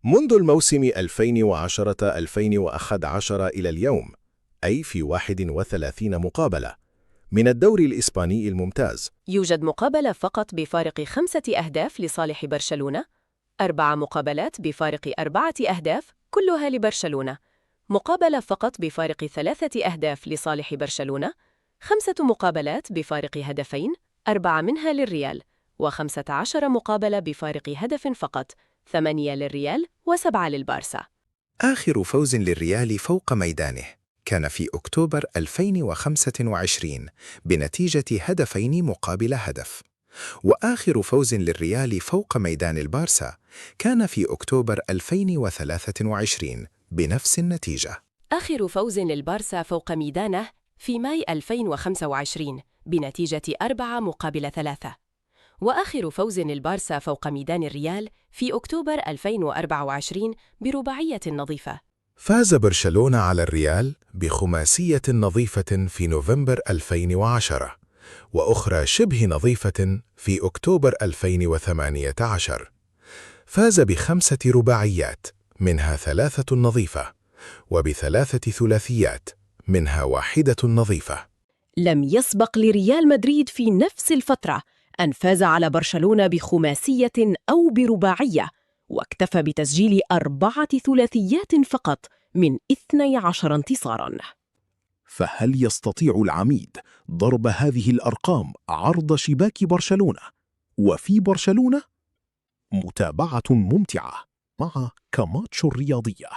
منذ الموسم 2010-2011 إلى اليوم، أي في 31 مقابلة من الدوري الإسباني الممتاز. يوجد مقابلة فقط بفارق 5 أهداف لصالح برشلونة، 4 مقابلات بفارق 4 أهداف كلها لبرشلونة، مقابلة فقط بفارق 3 أهداف لصالح برشلونة، 5 مقابلات بفارق هدفين، 4 منها للريال، و15 مقابلة بفارق هدف فقط، 8 للريال و7 للبارسا. آخر فوز للريال فوق ميدانه كان في أكتوبر 2025 بنتيجة 2 مقابل هدف، وآخر فوز للريال فوق ميدان البارسا كان في أكتوبر 2023 بنفس النتيجة. آخر فوز للبارسا فوق ميدانه في ماي 2025 بنتيجة 4 مقابل 3، وآخر فوز للبارسا فوق ميدان الريال في أكتوبر 2024 برباعية نظيفة. فاز برشلونة على الريال بخماسية نظيفة في نوفمبر 2010 وأخرى شبه نظيفة في أكتوبر 2018. فاز ب5 رباعيات منها 3 نظيفة، وب3 ثلاثيات منها 1 نظيفة. لم يسبق لريال مدريد في نفس الفترة أن فاز على برشلونة بخماسية أو برباعية، واكتفى بتسجيل 4 ثلاثيات فقط من 12 انتصاراً. فهل يستطيع العميد ضرب هذه الأرقام عرض شباك برشلونة وفي برشلونة؟ متابعة ممتعة مع كاماتشو الرياضية.